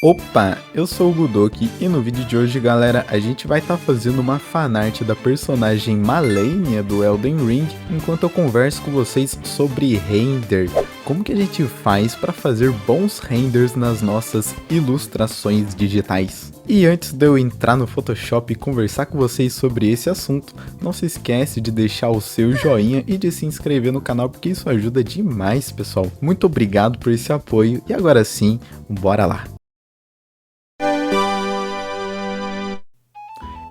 Opa, eu sou o Gudoki e no vídeo de hoje, galera, a gente vai estar fazendo uma fanart da personagem Malenia do Elden Ring, enquanto eu converso com vocês sobre render. Como que a gente faz para fazer bons renders nas nossas ilustrações digitais? E antes de eu entrar no Photoshop e conversar com vocês sobre esse assunto, não se esquece de deixar o seu joinha e de se inscrever no canal, porque isso ajuda demais, pessoal. Muito obrigado por esse apoio e agora sim, bora lá!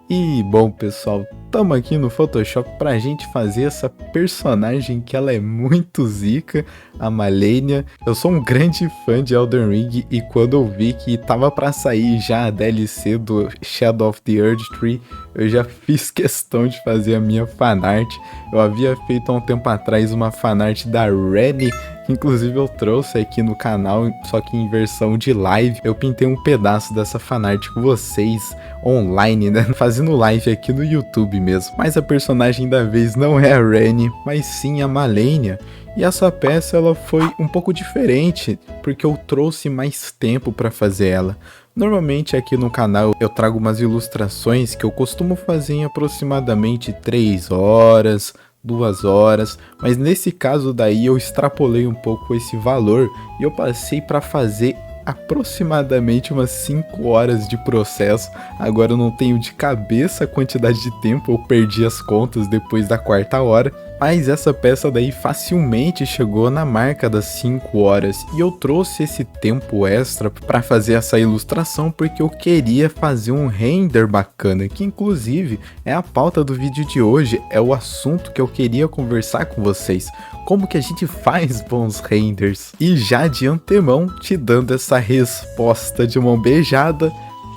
E bom, pessoal, estamos aqui no Photoshop pra gente fazer essa personagem que ela é muito zica, a Malenia. Eu sou um grande fã de Elden Ring e quando eu vi que tava pra sair já a DLC do Shadow of the Erdtree, eu já fiz questão de fazer a minha fanart. Eu havia feito há um tempo atrás uma fanart da Rennie, que inclusive eu trouxe aqui no canal, só que em versão de live. Eu pintei um pedaço dessa fanart com vocês online, né? Fazendo live aqui no YouTube mesmo. Mas a personagem da vez não é a Rennie, mas sim a Malenia. E essa peça ela foi um pouco diferente, porque eu trouxe mais tempo para fazer ela. Normalmente aqui no canal eu trago umas ilustrações que eu costumo fazer em aproximadamente 3 horas, 2 horas, mas nesse caso daí eu extrapolei um pouco esse valor e eu passei para fazer aproximadamente umas 5 horas de processo. Agora eu não tenho de cabeça a quantidade de tempo, eu perdi as contas depois da 4ª hora, mas essa peça daí facilmente chegou na marca das 5 horas e eu trouxe esse tempo extra para fazer essa ilustração porque eu queria fazer um render bacana, que inclusive é a pauta do vídeo de hoje, é o assunto que eu queria conversar com vocês. Como que a gente faz bons renders? E já de antemão, te dando essa resposta de mão beijada,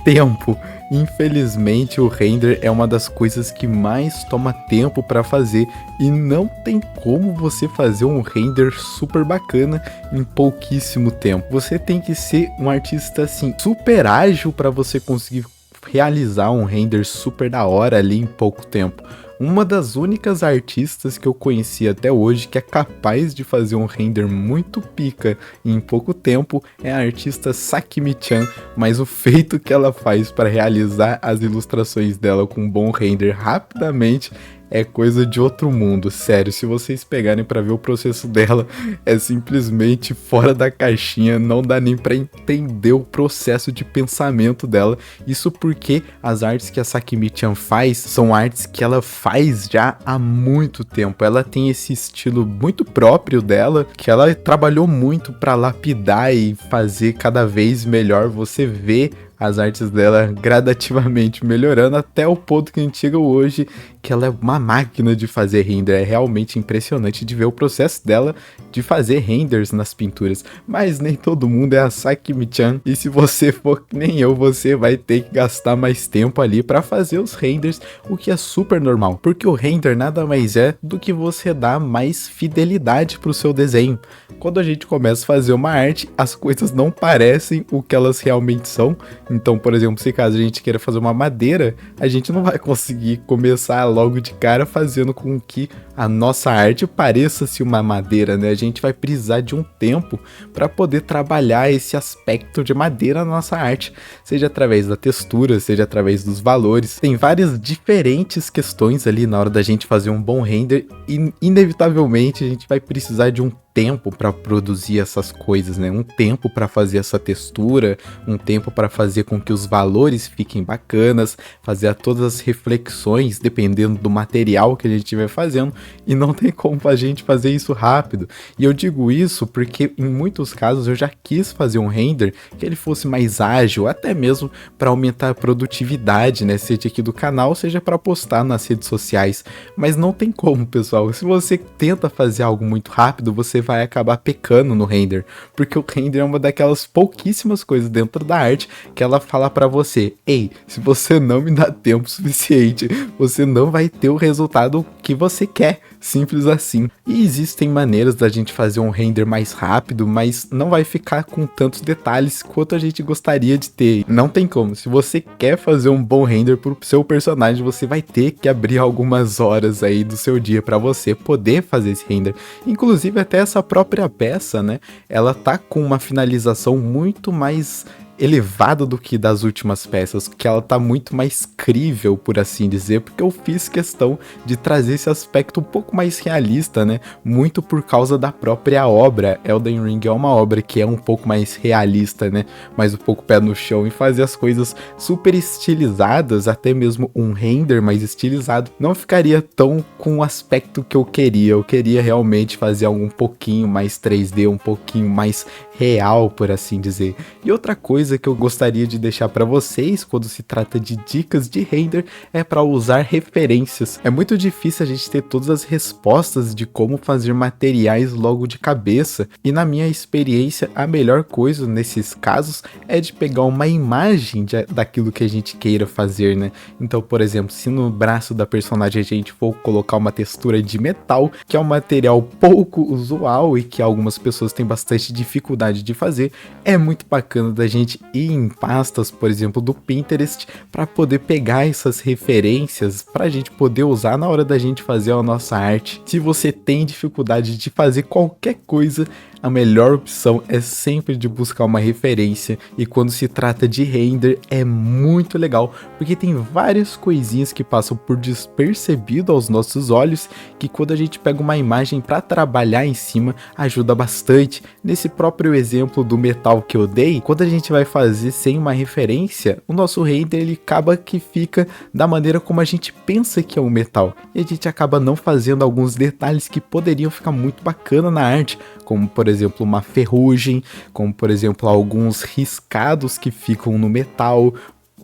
tempo. Infelizmente o render é uma das coisas que mais toma tempo para fazer e não tem como você fazer um render super bacana em pouquíssimo tempo. Você tem que ser um artista assim super ágil para você conseguir realizar um render super da hora ali em pouco tempo. Uma das únicas artistas que eu conheci até hoje que é capaz de fazer um render muito pica em pouco tempo é a artista Sakimi-chan, mas o feito que ela faz para realizar as ilustrações dela com um bom render rapidamente é coisa de outro mundo, sério. Se vocês pegarem para ver o processo dela, é simplesmente fora da caixinha, não dá nem para entender o processo de pensamento dela. Isso porque as artes que a Sakimi-chan faz são artes que ela faz já há muito tempo. Ela tem esse estilo muito próprio dela, que ela trabalhou muito para lapidar e fazer cada vez melhor. Você vê as artes dela gradativamente melhorando até o ponto que a gente chega hoje, que ela é uma máquina de fazer render. É realmente impressionante de ver o processo dela de fazer renders nas pinturas. Mas nem todo mundo é a Sakimi-chan, e se você for que nem eu, você vai ter que gastar mais tempo ali para fazer os renders, o que é super normal, porque o render nada mais é do que você dar mais fidelidade para o seu desenho. Quando a gente começa a fazer uma arte, as coisas não parecem o que elas realmente são. Então, por exemplo, se caso a gente queira fazer uma madeira, a gente não vai conseguir começar logo de cara fazendo com que a nossa arte pareça-se uma madeira, né? A gente vai precisar de um tempo para poder trabalhar esse aspecto de madeira na nossa arte, seja através da textura, seja através dos valores. Tem várias diferentes questões ali na hora da gente fazer um bom render e inevitavelmente a gente vai precisar de um tempo para produzir essas coisas, né? Um tempo para fazer essa textura, um tempo para fazer com que os valores fiquem bacanas, fazer todas as reflexões dependendo do material que a gente estiver fazendo, e não tem como a gente fazer isso rápido. E eu digo isso porque em muitos casos eu já quis fazer um render que ele fosse mais ágil, até mesmo para aumentar a produtividade, né? Seja aqui do canal, seja para postar nas redes sociais, mas não tem como, pessoal. Se você tenta fazer algo muito rápido, você vai acabar pecando no render, porque o render é uma daquelas pouquíssimas coisas dentro da arte que ela fala pra você: ei, se você não me dá tempo suficiente, você não vai ter o resultado que você quer. Simples assim. E existem maneiras da gente fazer um render mais rápido, mas não vai ficar com tantos detalhes quanto a gente gostaria de ter. Não tem como. Se você quer fazer um bom render pro seu personagem, você vai ter que abrir algumas horas aí do seu dia para você poder fazer esse render. Inclusive até essa própria peça, né? Ela tá com uma finalização muito mais elevada do que das últimas peças, que ela tá muito mais crível, por assim dizer, porque eu fiz questão de trazer esse aspecto um pouco mais realista, né? Muito por causa da própria obra. Elden Ring é uma obra que é um pouco mais realista, né? Mais um pouco pé no chão e fazer as coisas super estilizadas, até mesmo um render mais estilizado, não ficaria tão com o aspecto que eu queria. Eu queria realmente fazer algo um pouquinho mais 3D, um pouquinho mais real, por assim dizer. E outra coisa que eu gostaria de deixar para vocês quando se trata de dicas de render é para usar referências. É muito difícil a gente ter todas as respostas de como fazer materiais logo de cabeça, e na minha experiência a melhor coisa nesses casos é de pegar uma imagem daquilo que a gente queira fazer, né? Então, por exemplo, se no braço da personagem a gente for colocar uma textura de metal, que é um material pouco usual e que algumas pessoas têm bastante dificuldade de fazer, é muito bacana da gente ir em pastas, por exemplo, do Pinterest, para poder pegar essas referências para a gente poder usar na hora da gente fazer a nossa arte. Se você tem dificuldade de fazer qualquer coisa, a melhor opção é sempre de buscar uma referência, e quando se trata de render é muito legal, porque tem várias coisinhas que passam por despercebido aos nossos olhos, que quando a gente pega uma imagem para trabalhar em cima, ajuda bastante. Nesse próprio exemplo do metal que eu dei, quando a gente vai fazer sem uma referência, o nosso render ele acaba que fica da maneira como a gente pensa que é um metal, e a gente acaba não fazendo alguns detalhes que poderiam ficar muito bacana na arte, como por exemplo uma ferrugem, como por exemplo alguns riscados que ficam no metal,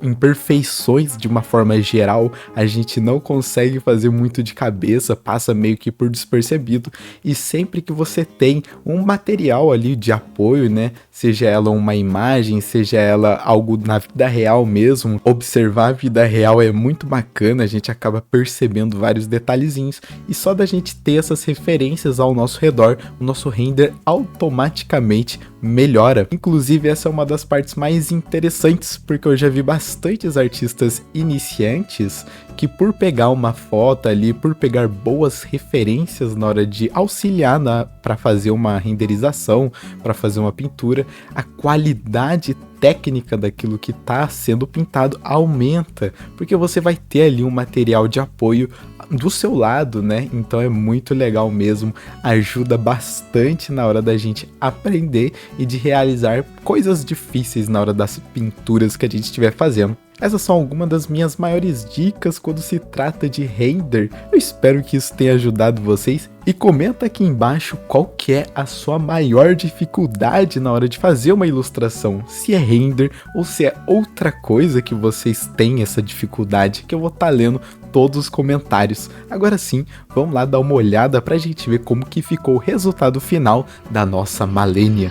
imperfeições de uma forma geral, a gente não consegue fazer muito de cabeça, passa meio que por despercebido. E sempre que você tem um material ali de apoio, né, seja ela uma imagem, seja ela algo na vida real mesmo, observar a vida real é muito bacana, a gente acaba percebendo vários detalhezinhos, e só da gente ter essas referências ao nosso redor, o nosso render automaticamente melhora. Inclusive essa é uma das partes mais interessantes, porque eu já vi bastantes artistas iniciantes que, por pegar uma foto ali, por pegar boas referências na hora de auxiliar para fazer uma renderização, para fazer uma pintura, a qualidade técnica daquilo que está sendo pintado aumenta, porque você vai ter ali um material de apoio do seu lado, né? Então é muito legal mesmo, ajuda bastante na hora da gente aprender e de realizar coisas difíceis na hora das pinturas que a gente estiver fazendo. Essas são algumas das minhas maiores dicas quando se trata de render. Eu espero que isso tenha ajudado vocês, e comenta aqui embaixo qual que é a sua maior dificuldade na hora de fazer uma ilustração, se é render ou se é outra coisa que vocês têm essa dificuldade, que eu vou estar lendo todos os comentários. Agora sim, vamos lá dar uma olhada pra gente ver como que ficou o resultado final da nossa Malenia.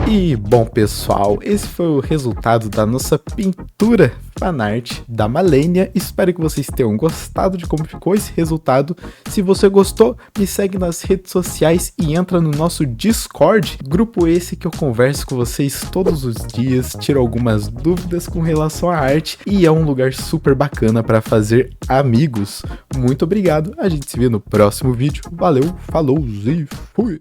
E bom pessoal, esse foi o resultado da nossa pintura fanart da Malenia. Espero que vocês tenham gostado de como ficou esse resultado. Se você gostou, me segue nas redes sociais e entra no nosso Discord, grupo esse que eu converso com vocês todos os dias, tiro algumas dúvidas com relação à arte, e é um lugar super bacana para fazer amigos. Muito obrigado, a gente se vê no próximo vídeo. Valeu, falou e fui!